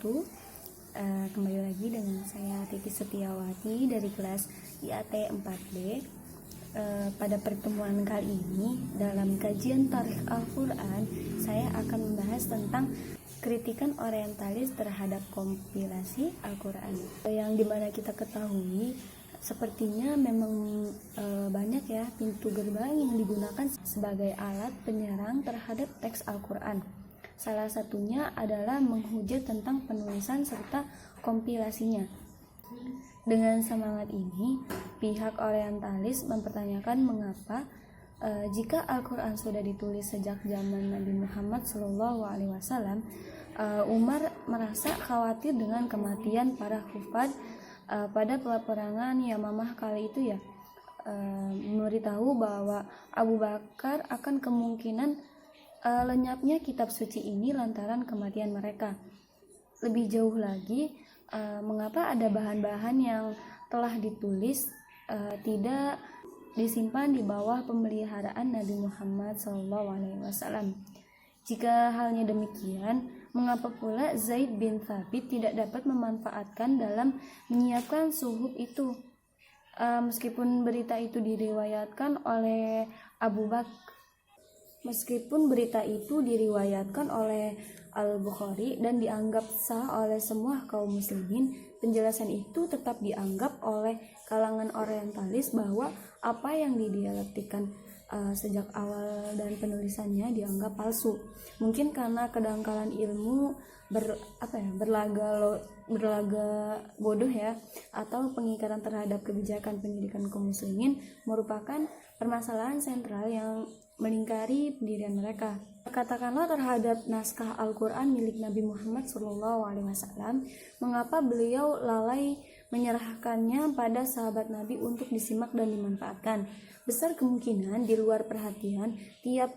wabarakatuh. Kembali lagi dengan saya Titi Setiawati dari kelas IAT 4B. Pada pertemuan kali ini dalam kajian Tarikh Al-Quran, saya akan membahas tentang kritikan orientalis terhadap kompilasi Al-Quran, yang dimana kita ketahui sepertinya memang banyak ya pintu gerbang yang digunakan sebagai alat penyerang terhadap teks Al-Quran. Salah satunya adalah menghujat tentang penulisan serta kompilasinya. Dengan semangat ini, pihak orientalis mempertanyakan mengapa jika Al-Quran sudah ditulis sejak zaman Nabi Muhammad SAW, Umar merasa khawatir dengan kematian para hufad pada peperangan Yamamah kali itu ya, memberitahu bahwa Abu Bakar akan kemungkinan lenyapnya kitab suci ini lantaran kematian mereka. Lebih jauh lagi, mengapa ada bahan-bahan yang telah ditulis tidak disimpan di bawah pemeliharaan Nabi Muhammad SAW? Jika halnya demikian, mengapa pula Zaid bin Thabit tidak dapat memanfaatkan dalam menyiapkan suhuf itu? Meskipun berita itu diriwayatkan oleh Al-Bukhari dan dianggap sah oleh semua kaum muslimin, penjelasan itu tetap dianggap oleh kalangan orientalis bahwa apa yang didialektikan sejak awal dan penulisannya dianggap palsu. Mungkin karena kedangkalan ilmu berlaga bodoh ya, atau pengingkaran terhadap kebijakan pendidikan kaum muslimin merupakan permasalahan sentral yang melingkari pendirian mereka. Katakanlah terhadap naskah Al-Quran milik Nabi Muhammad SAW, mengapa beliau lalai menyerahkannya pada sahabat Nabi untuk disimak dan dimanfaatkan? Besar kemungkinan di luar perhatian tiap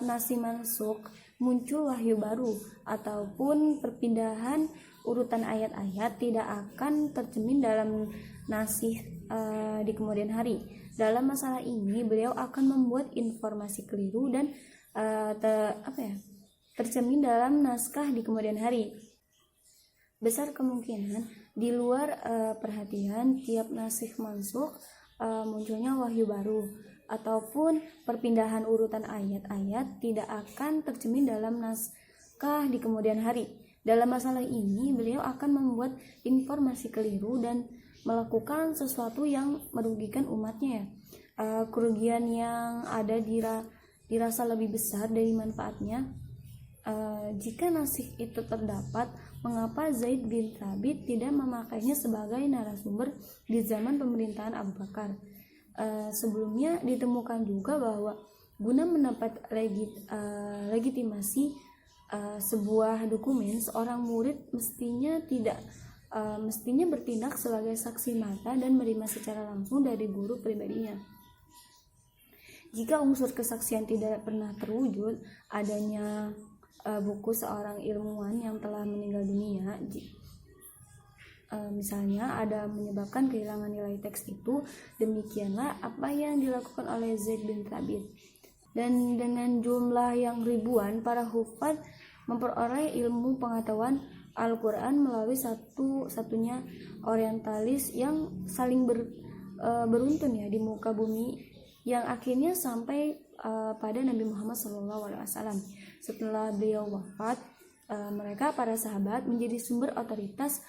nasi mansukh muncul wahyu baru, ataupun perpindahan urutan ayat-ayat tidak akan tercermin dalam nasih di kemudian hari. Dalam masalah ini, beliau akan membuat informasi keliru dan tercermin dalam naskah di kemudian hari. Besar kemungkinan di luar perhatian tiap nasih mansukh munculnya wahyu baru, ataupun perpindahan urutan ayat-ayat tidak akan tercermin dalam naskah di kemudian hari. Dalam masalah ini, beliau akan membuat informasi keliru dan melakukan sesuatu yang merugikan umatnya. Kerugian yang ada dirasa lebih besar dari manfaatnya. Jika nasih itu terdapat, mengapa Zaid bin Thabit tidak memakainya sebagai narasumber di zaman pemerintahan Abu Bakar? Sebelumnya ditemukan juga bahwa guna mendapat legitimasi sebuah dokumen, seorang murid mestinya bertindak sebagai saksi mata dan menerima secara langsung dari guru pribadinya. Jika unsur kesaksian tidak pernah terwujud, adanya buku seorang ilmuwan yang telah meninggal dunia, misalnya ada menyebabkan kehilangan nilai teks itu, demikianlah apa yang dilakukan oleh Zaid bin Thabit. Dan dengan jumlah yang ribuan, para hufad memperoleh ilmu pengetahuan Al-Quran melalui satu-satunya orientalis yang saling beruntun ya di muka bumi, yang akhirnya sampai pada Nabi Muhammad SAW. Setelah beliau wafat, mereka para sahabat menjadi sumber otoritas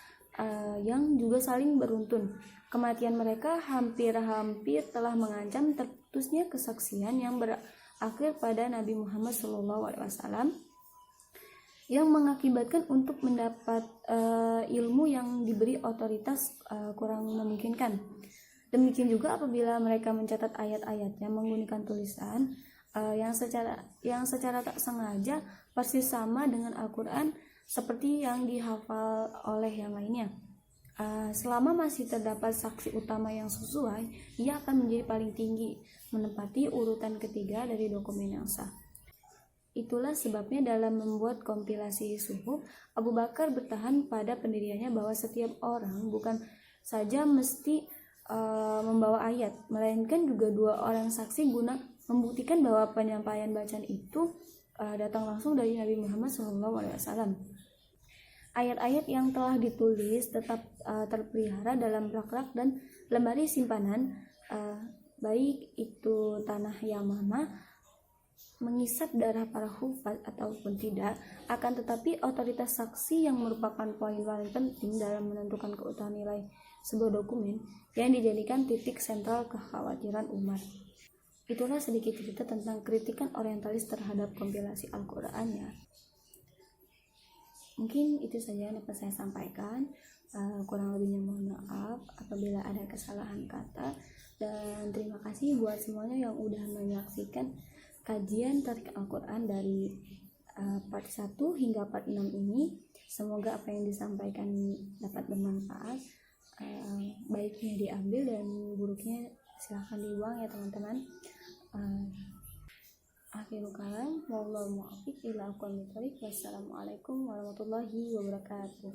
yang juga saling beruntun. Kematian mereka hampir-hampir telah mengancam terputusnya kesaksian yang berakhir pada Nabi Muhammad SAW, yang mengakibatkan untuk mendapat ilmu yang diberi otoritas kurang memungkinkan. Demikian juga apabila mereka mencatat ayat-ayatnya menggunakan tulisan yang secara tak sengaja persis sama dengan Al-Quran seperti yang dihafal oleh yang lainnya. Selama masih terdapat saksi utama yang sesuai, ia akan menjadi paling tinggi, menempati urutan ketiga dari dokumen yang sah. Itulah sebabnya dalam membuat kompilasi suhuf, Abu Bakar bertahan pada pendiriannya bahwa setiap orang bukan saja mesti membawa ayat, melainkan juga dua orang saksi guna membuktikan bahwa penyampaian bacaan itu datang langsung dari Nabi Muhammad SAW. Ayat-ayat yang telah ditulis tetap terpelihara dalam rak-rak dan lemari simpanan, baik itu tanah Yamama mengisap darah para hufaz ataupun tidak. Akan tetapi otoritas saksi yang merupakan poin paling penting dalam menentukan keutuhan nilai sebuah dokumen yang dijadikan titik sentral kekhawatiran umat. Itulah sedikit cerita tentang kritikan orientalis terhadap kompilasi Al-Quran ya. Mungkin itu saja yang dapat saya sampaikan. Kurang lebihnya mohon maaf apabila ada kesalahan kata, dan terima kasih buat semuanya yang udah menyaksikan kajian Tarik Al-Quran dari part 1 hingga part 6 ini. Semoga apa yang disampaikan dapat bermanfaat. Baiknya diambil dan buruknya silahkan dibuang ya teman-teman. Akhirul kalam, wallahu muwaffiq ila aqwamit thoriq. Wassalamualaikum warahmatullahi wabarakatuh.